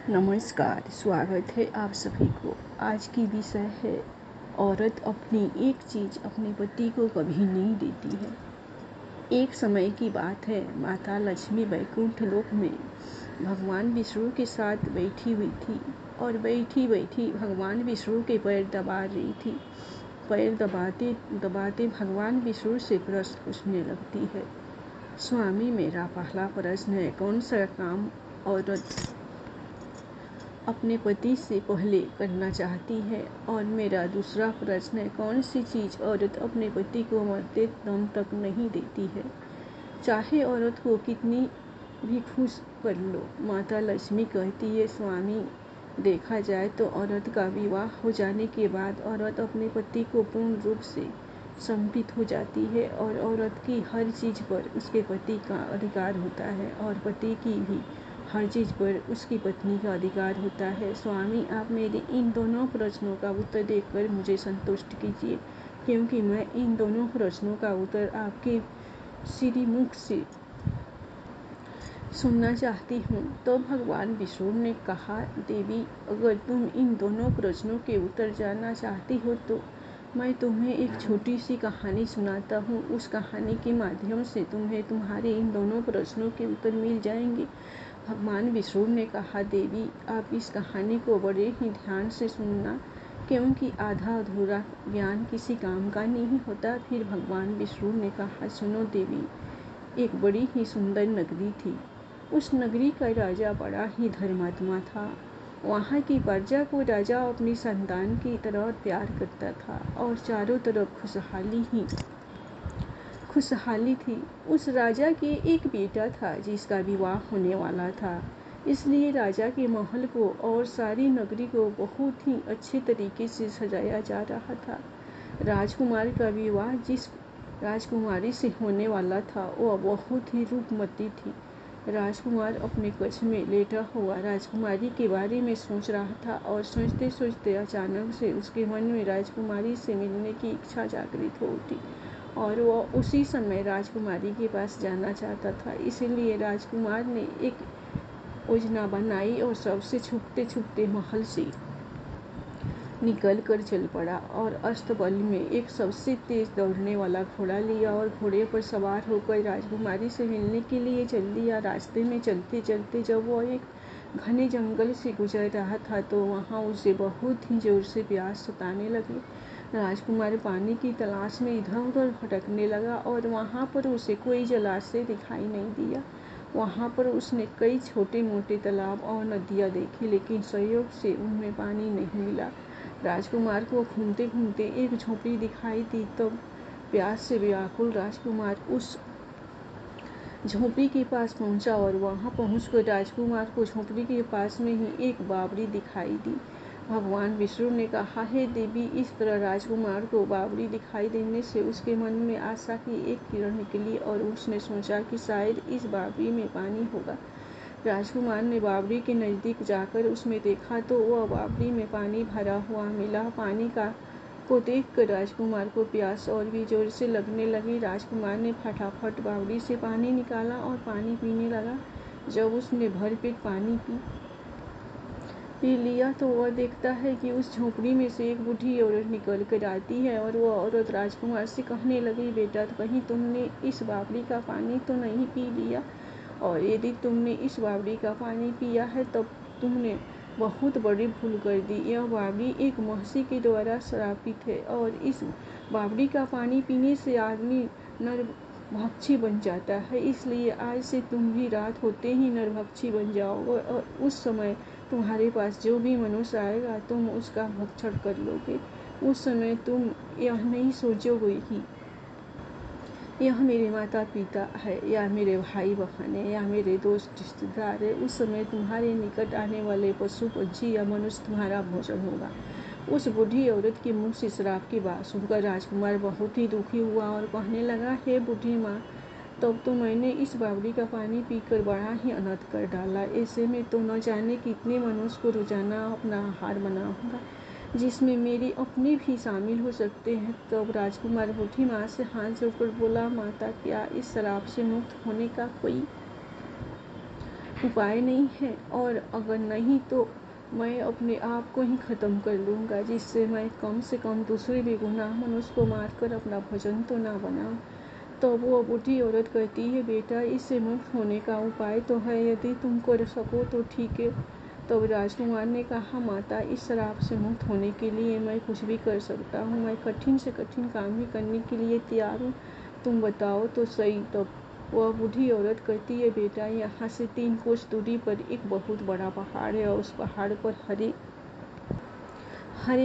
नमस्कार, स्वागत है आप सभी को। आज की विषय है औरत अपनी एक चीज़ अपने पति को कभी नहीं देती है। एक समय की बात है, माता लक्ष्मी वैकुंठ लोक में भगवान विष्णु के साथ बैठी हुई थी और बैठी बैठी भगवान विष्णु के पैर दबा रही थी। पैर दबाते दबाते भगवान विष्णु से प्रश्न पूछने लगती है, स्वामी मेरा पहला प्रश्न है, कौन सा काम औरत अपने पति से पहले करना चाहती है? और मेरा दूसरा प्रश्न है, कौन सी चीज़ औरत अपने पति को मरते दम तक नहीं देती है, चाहे औरत को कितनी भी खुश कर लो? माता लक्ष्मी कहती है, स्वामी देखा जाए तो औरत का विवाह हो जाने के बाद औरत अपने पति को पूर्ण रूप से समर्पित हो जाती है और औरत की हर चीज़ पर उसके पति का अधिकार होता है और पति की भी हर चीज़ पर उसकी पत्नी का अधिकार होता है। स्वामी, आप मेरे इन दोनों प्रश्नों का उत्तर देकर मुझे संतुष्ट कीजिए, क्योंकि मैं इन दोनों प्रश्नों का उत्तर आपके श्रीमुख से सुनना चाहती हूँ। तो भगवान विष्णु ने कहा, देवी, अगर तुम इन दोनों प्रश्नों के उत्तर जानना चाहती हो तो मैं तुम्हें एक छोटी सी कहानी सुनाता हूँ। उस कहानी के माध्यम से तुम्हें तुम्हारे इन दोनों प्रश्नों के उत्तर मिल जाएंगे। भगवान विष्णु ने कहा, देवी, आप इस कहानी को बड़े ही ध्यान से सुनना, क्योंकि आधा अधूरा ज्ञान किसी काम का नहीं होता। फिर भगवान विष्णु ने कहा, सुनो देवी, एक बड़ी ही सुंदर नगरी थी। उस नगरी का राजा बड़ा ही धर्मात्मा था। वहाँ की प्रजा को राजा अपनी संतान की तरह प्यार करता था और चारों तरफ खुशहाली थी। उस राजा के एक बेटा था जिसका विवाह होने वाला था, इसलिए राजा के महल को और सारी नगरी को बहुत ही अच्छे तरीके से सजाया जा रहा था। राजकुमार का विवाह जिस राजकुमारी से होने वाला था वह बहुत ही रूपमती थी। राजकुमार अपने कक्ष में लेटा हुआ राजकुमारी के बारे में सोच रहा था और सोचते सोचते अचानक से उसके मन में राजकुमारी से मिलने की इच्छा जागृत हो उठी और वह उसी समय राजकुमारी के पास जाना चाहता था। इसीलिए राजकुमार ने एक योजना बनाई और सबसे छुपते छुपते महल से निकल कर चल पड़ा और अस्तबल में एक सबसे तेज दौड़ने वाला घोड़ा लिया और घोड़े पर सवार होकर राजकुमारी से मिलने के लिए चल दिया। रास्ते में चलते चलते जब वह एक घने जंगल से गुजर रहा था तो वहाँ उसे बहुत ही जोर से प्यास सताने लगी। राजकुमार पानी की तलाश में इधर उधर भटकने लगा और वहाँ पर उसे कोई जलाशय दिखाई नहीं दिया। वहाँ पर उसने कई छोटे मोटे तालाब और नदियाँ देखी, लेकिन संयोग से उनमें पानी नहीं मिला। राजकुमार को घूमते घूमते एक झोपड़ी दिखाई दी। तब प्यास से व्याकुल राजकुमार उस झोपड़ी के पास पहुंचा और वहां पहुंचकर राजकुमार को झोपड़ी के पास में ही एक बावड़ी दिखाई दी। भगवान विष्णु ने कहा, हे देवी, इस तरह राजकुमार को बावड़ी दिखाई देने से उसके मन में आशा की एक किरण निकली और उसने सोचा कि शायद इस बावड़ी में पानी होगा। राजकुमार ने बावड़ी के नज़दीक जाकर उसमें देखा तो वह बावड़ी में पानी भरा हुआ मिला। पानी को देखकर राजकुमार को प्यास और भी जोर से लगने लगी। राजकुमार ने फटाफट बावड़ी से पानी निकाला और पानी पीने लगा। जब उसने भरपेट पानी पी लिया तो वह देखता है कि उस झोपड़ी में से एक बूढ़ी औरत निकल कर आती है और वह औरत राजकुमार से कहने लगी, बेटा, कहीं तुमने इस बावड़ी का पानी तो नहीं पी लिया? और यदि तुमने इस बावड़ी का पानी पिया है तब तुमने बहुत बड़ी भूल कर दी। यह बावड़ी एक महर्षि के द्वारा श्रापित है और इस बावड़ी का पानी पीने से आदमी नरभक्षी बन जाता है। इसलिए आज से तुम भी रात होते ही नरभक्षी बन जाओगे और उस समय तुम्हारे पास जो भी मनुष्य आएगा तुम उसका भक्षण कर लोगे। उस समय तुम यह नहीं सोचोगे कि यह मेरे माता पिता है या मेरे भाई बहन है या मेरे दोस्त रिश्तेदार है। उस समय तुम्हारे निकट आने वाले पशु पंछी या मनुष्य तुम्हारा भोजन होगा। उस बूढ़ी औरत के मुंह से श्राप की बात सुनकर राजकुमार बहुत ही दुखी हुआ और कहने लगा, हे बूढ़ी माँ, तब तो मैंने इस बावड़ी का पानी पीकर बड़ा ही अनर्थ कर डाला। ऐसे में तो न जाने कितने मनुष्य को रोजाना अपना आहार बनाऊंगा, जिसमें मेरे अपने भी शामिल हो सकते हैं। तब राजकुमार बूढ़ी माँ से हाथ जोड़कर बोला, माता, क्या इस श्राप से मुक्त होने का कोई उपाय नहीं है, और अगर नहीं तो मैं अपने आप को ही ख़त्म कर लूँगा, जिससे मैं कम से कम दूसरे बेगुनाह मनुष्य को मारकर अपना भोजन तो ना बनाऊँ। तो वो बूढ़ी औरत कहती है, बेटा इससे मुक्त होने का उपाय तो है, यदि तुम कर सको तो ठीक है। तब राजकुमार ने कहा, माता इस श्राप से मुक्त होने के लिए मैं कुछ भी कर सकता हूँ, मैं कठिन से कठिन काम भी करने के लिए तैयार हूँ, तुम बताओ तो सही। तब वह बूढ़ी औरत कहती है, बेटा यहाँ से 3 कोस दूरी पर एक बहुत बड़ा पहाड़ है, और उस पहाड़ पर हरे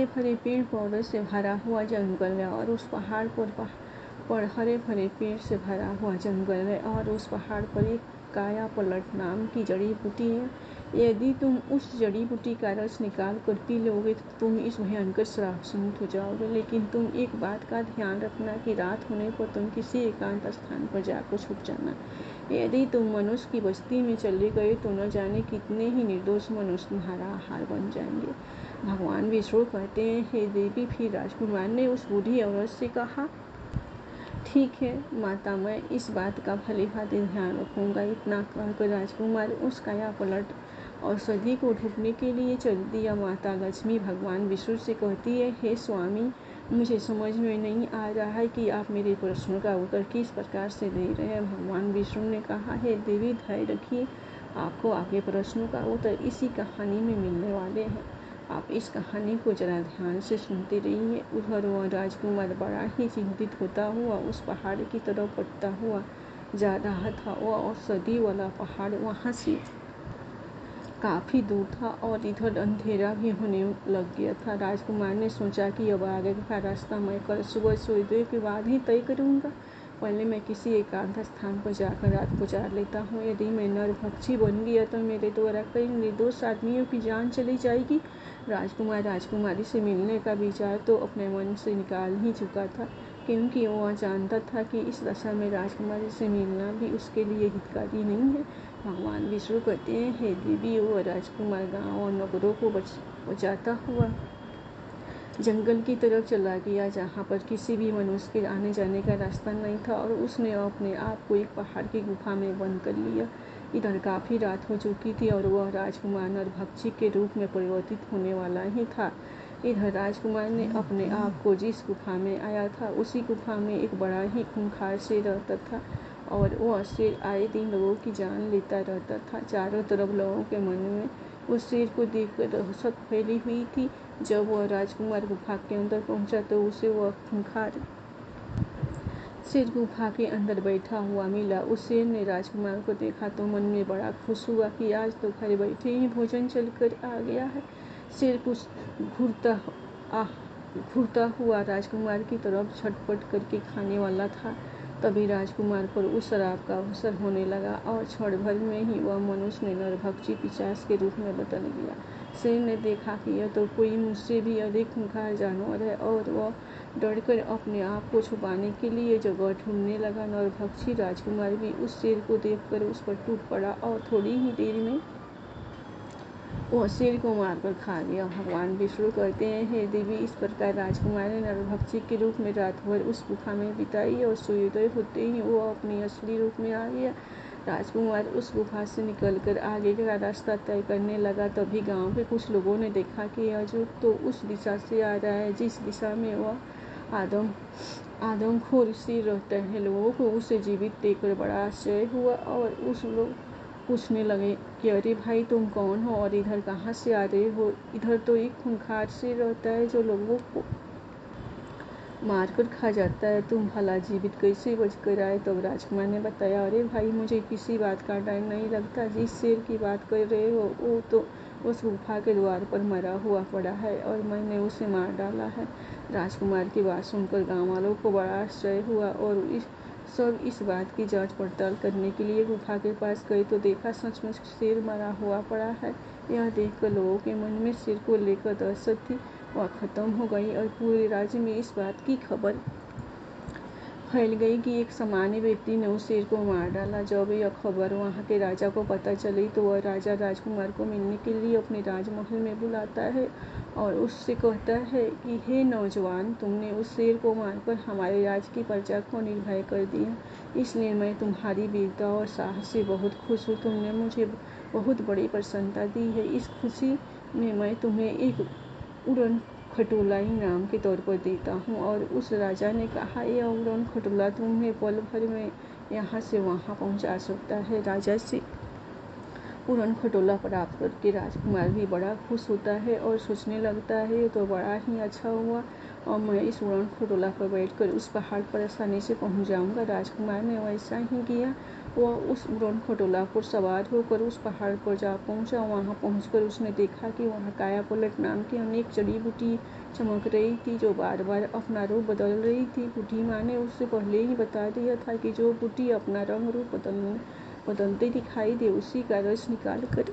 भरे पेड़ पौधे से भरा हुआ जंगल है, और उस पहाड़ पर हरे भरे पेड़ से भरा हुआ जंगल है, और उस पहाड़ पर एक काया पलट नाम की जड़ी बूटी है। यदि तुम उस जड़ी बूटी का रस निकाल कर पी लोगे तो तुम इस भयंकर श्राप से मुक्त हो जाओगे। लेकिन तुम एक बात का ध्यान रखना कि रात होने पर तुम किसी एकांत स्थान पर जाकर छुप जाना। यदि तुम मनुष्य की बस्ती में चले गए तो न जाने कितने ही निर्दोष मनुष्य तुम्हारा आहार बन जाएंगे। भगवान विष्णु कहते हैं, हे देवी। फिर राजकुमार ने उस बूढ़ी औरत से कहा, ठीक है माता, मैं इस बात का भली भांति ध्यान रखूंगा। इतना कहकर राजकुमार उस काया पलट औषधि को ढूंढने के लिए चल दिया। माता लक्ष्मी भगवान विष्णु से कहती है, हे स्वामी, मुझे समझ में नहीं आ रहा है कि आप मेरे प्रश्नों का उत्तर किस प्रकार से दे रहे हैं। भगवान विष्णु ने कहा, हे देवी धैर्य रखिए, आपको आपके प्रश्नों का उत्तर इसी कहानी में मिलने वाले हैं। आप इस कहानी को जरा ध्यान से सुनते रहिए। उधर वह राजकुमार बड़ा ही चिंतित होता हुआ उस पहाड़ की तरफ बढ़ता हुआ जा रहा था। वह औषधि वाला पहाड़ वहाँ से काफ़ी दूर था, और इधर अंधेरा भी होने लग गया था। राजकुमार ने सोचा कि अब आगे का रास्ता मैं कल सुबह सूर्योदय के बाद ही तय करूँगा। पहले मैं किसी एकांत स्थान पर जाकर रात गुजार लेता हूँ। यदि मैं नरभक्षी बन गया तो मेरे द्वारा कई निर्दोष आदमियों की जान चली जाएगी। राजकुमार राजकुमारी से मिलने का विचार तो अपने मन से निकाल ही चुका था, क्योंकि वह जानता था कि इस दशा में राजकुमारी से मिलना भी उसके लिए हितकारी नहीं है। भगवान विष्णु कहते हैं, हे देवी, वह राजकुमार गांव और नगरों को बचाता हुआ जंगल की तरफ चला गया, जहाँ पर किसी भी मनुष्य के आने जाने का रास्ता नहीं था, और उसने अपने आप को एक पहाड़ की गुफा में बंद कर लिया। इधर काफ़ी रात हो चुकी थी, और वह राजकुमार नरभक्षी के रूप में परिवर्तित होने वाला ही था। इधर राजकुमार ने अपने आप को जिस गुफा में आया था, उसी गुफा में एक बड़ा ही खूंखार शेर रहता था, और वह शेर आए दिन लोगों की जान लेता रहता था। चारों तरफ लोगों के मन में उस शेर को देखकर दहशत फैली हुई थी। जब वह राजकुमार गुफा के अंदर पहुंचा तो उसे वह खूंखार शेर गुफा के अंदर बैठा हुआ मिला। उस शेर ने राजकुमार को देखा तो मन में बड़ा खुश हुआ कि आज तो घर बैठे ही भोजन चलकर आ गया है। शेर कुछ घूरता हुआ राजकुमार की तरफ झटपट करके खाने वाला था। तभी राजकुमार पर उस शराब का असर होने लगा, और क्षण भर में ही वह मनुष्य नरभक्षी पिशाच के रूप में बदल गया। शेर ने देखा कि यह तो कोई मुझसे भी अधिक खूंखार जानवर है, और वह डरकर अपने आप को छुपाने के लिए जगह ढूंढने लगा। नरभक्षी राजकुमार भी उस शेर को देखकर उस पर टूट पड़ा, और थोड़ी ही देर में वह शेर को मारकर खा गया। भगवान विष्णु कहते हैं, हे देवी, इस प्रकार राजकुमार ने नरभक्षी के रूप में रात भर उस गुफा में बिताई, और सूर्योदय होते ही वह अपने असली रूप में आ गया। राजकुमार उस गुफा से निकलकर आगे का रास्ता तय करने लगा। तभी गांव के कुछ लोगों ने देखा कि यह जुट तो उस दिशा से आ रहा है जिस दिशा में वह आदमखोर शेर रहता है। लोगों को उसे जीवित देखकर बड़ा आश्चर्य हुआ, और उस लोग पूछने लगे कि अरे भाई, तुम कौन हो और इधर कहाँ से आ रहे हो? इधर तो एक खूंखार शेर रहता है जो लोगों को मारकर खा जाता है, तुम भला जीवित कैसे बचकर आए? तब राजकुमार ने बताया, अरे भाई, मुझे किसी बात का डर नहीं लगता। जिस शेर की बात कर रहे हो वो तो उस गुफा के द्वार पर मरा हुआ पड़ा है, और मैंने उसे मार डाला है। राजकुमार की बात सुनकर गाँव वालों को बड़ा आश्चर्य हुआ, और सब इस बात की जांच पड़ताल करने के लिए गुफा के पास गए तो देखा सचमुच शेर मरा हुआ पड़ा है। यह देखकर लोगों के मन में शेर को लेकर दहशत थी, वह खत्म हो गई, और पूरे राज्य में इस बात की खबर फैल गई कि एक सामान्य व्यक्ति ने उस शेर को मार डाला। जब यह खबर वहाँ के राजा को पता चली तो वह राजा राजकुमार को मिलने के लिए अपने राजमहल में बुलाता है और उससे कहता है कि हे नौजवान, तुमने उस शेर को मारकर हमारे राज की प्रजा को निर्भय कर दिया, इसलिए मैं तुम्हारी वीरता और साहस से बहुत खुश हूँ। तुमने मुझे बहुत बड़ी प्रसन्नता दी है। इस खुशी में मैं तुम्हें एक उड़न खटोला इनाम के तौर पर देता हूँ। और उस राजा ने कहा, यह उड़न खटोला तुम्हें पल भर में यहाँ से वहाँ पहुँचा सकता है। राजा से उड़न खटोला प्राप्त करके राजकुमार भी बड़ा खुश होता है और सोचने लगता है, ये तो बड़ा ही अच्छा हुआ और मैं इस उड़न खटोला पर बैठकर उस पहाड़ पर आसानी से पहुँच जाऊँगा। राजकुमार ने वैसा ही किया। वह उस उड़न खटोला पर सवार होकर उस पहाड़ पर जा पहुँचा। वहाँ पहुँचकर उसने देखा कि वहाँ कायापलट नाम की अनेक जड़ी बूटी चमक रही थी जो बार बार अपना रूप बदल रही थी। बूटी माँ ने उससे पहले ही बता दिया था कि जो बूटी अपना रंग रूप बदलते दिखाई दे उसी का रस निकाल कर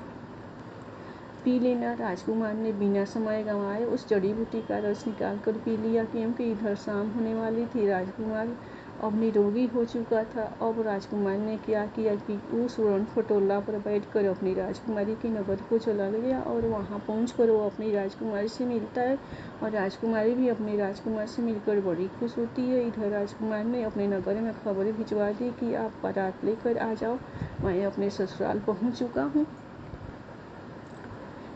पी लेना। राजकुमार ने बिना समय गंवाए उस जड़ी बूटी का रस निकाल कर पी लिया, क्योंकि इधर शाम होने वाली थी। राजकुमार अब निरोगी हो चुका था। अब राजकुमार ने क्या किया कि उस उड़न खटोला पर बैठकर अपनी राजकुमारी के नगर को चला गया और वहां पहुंचकर वो अपनी राजकुमारी से मिलता है और राजकुमारी भी अपने राजकुमार से मिलकर बड़ी खुश होती है। इधर राजकुमार ने अपने नगर में खबर भिजवा दी कि आप बारात लेकर आ जाओ, मैं अपने ससुराल पहुंच चुका हूँ।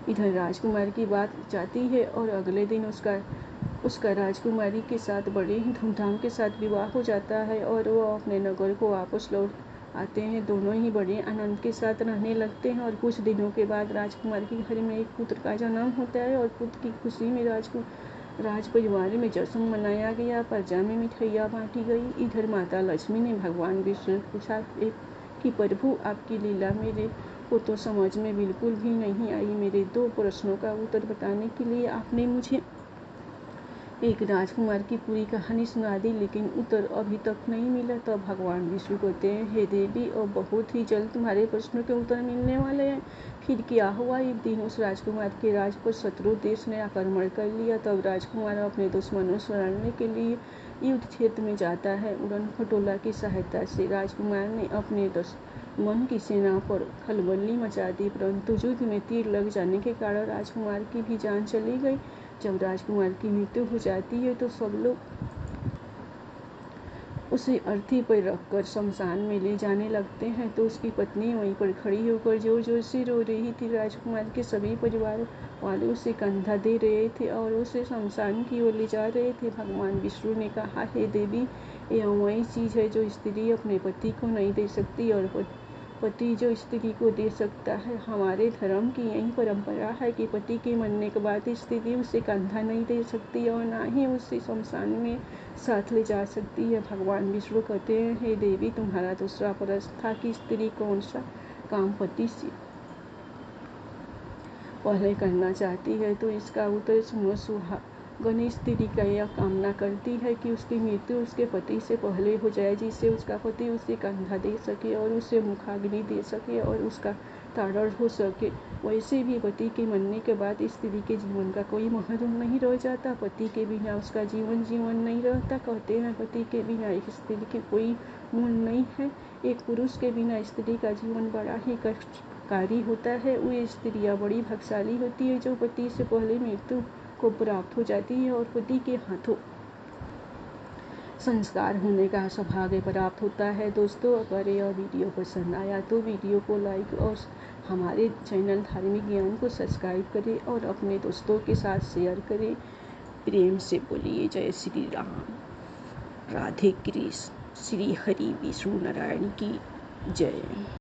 इधर राजकुमार की बात जाती है और अगले दिन उसका राजकुमारी के साथ बड़े ही धूमधाम के साथ विवाह हो जाता है और वो अपने नगर को वापस लौट आते हैं। दोनों ही बड़े आनंद के साथ रहने लगते हैं और कुछ दिनों के बाद राजकुमार के घर में एक पुत्र का जन्म होता है और पुत्र की खुशी में राज परिवार में जश्न मनाया गया, प्रजा में मिठाइयाँ बांटी गई। इधर माता लक्ष्मी ने भगवान विष्णु से पूछा कि प्रभु, आपकी लीला मेरे को तो समझ में बिल्कुल भी नहीं आई। मेरे 2 प्रश्नों का उत्तर बताने के लिए आपने मुझे एक राजकुमार की पूरी कहानी सुना दी, लेकिन उत्तर अभी तक नहीं मिला। तब भगवान विष्णु कहते हैं, हे देवी, अब बहुत ही जल्द तुम्हारे प्रश्नों के उत्तर मिलने वाले हैं। फिर क्या हुआ? एक दिन उस राजकुमार के राज पर शत्रु देश ने आक्रमण कर लिया। तब राजकुमार अपने दुश्मनों से लड़ने के लिए युद्ध क्षेत्र में जाता है। उड़न खटोला की सहायता से राजकुमार ने अपने दुश्मन की सेना पर खलबली मचा दी, परंतु युद्ध में तीर लग जाने के कारण राजकुमार की भी जान चली गई। जब राजकुमार की मृत्यु हो जाती है तो सब लोग उसे अर्थी पर रखकर शमशान में ले जाने लगते हैं। तो उसकी पत्नी वहीं पर खड़ी होकर जोर जोर से रो रही थी। राजकुमार के सभी परिवार वाले उसे कंधा दे रहे थे और उसे शमशान की ओर ले जा रहे थे। भगवान विष्णु ने कहा, हे देवी, यह वही चीज है जो स्त्री अपने पति को नहीं दे सकती और पति जो स्त्री को दे सकता है। हमारे धर्म की यही परंपरा है कि पति के मरने के बाद स्त्री उसे कंधा नहीं दे सकती और ना ही उसे शमशान में साथ ले जा सकती है। भगवान विष्णु कहते हैं, हे देवी, तुम्हारा दूसरा प्रश्न था कि स्त्री कौन सा काम पति से पहले करना चाहती है, तो इसका उत्तर सुनो। सुहागन स्त्री का यह कामना करती है कि उसकी मृत्यु उसके पति से पहले हो जाए, जिससे उसका पति उसे कंधा दे सके और उसे मुखाग्नि दे सके और उसका ताड़न हो सके। वैसे भी पति के मरने के बाद स्त्री के जीवन का कोई महत्व नहीं रह जाता। पति के बिना उसका जीवन नहीं रहता। कहते हैं, पति के बिना एक स्त्री के कोई मूल्य नहीं है। एक पुरुष के बिना स्त्री का जीवन बड़ा ही कष्टकारी होता है। वे स्त्रियां बड़ी भाग्यशाली होती है जो पति से पहले मृत्यु को प्राप्त हो जाती है और पति के हाथों संस्कार होने का सौभाग्य प्राप्त होता है। दोस्तों, अगर यह वीडियो पसंद आया तो वीडियो को लाइक और हमारे चैनल धार्मिक ज्ञान को सब्सक्राइब करें और अपने दोस्तों के साथ शेयर करें। प्रेम से बोलिए जय श्री राम, राधे कृष्ण, श्री हरि विष्णु नारायण की जय।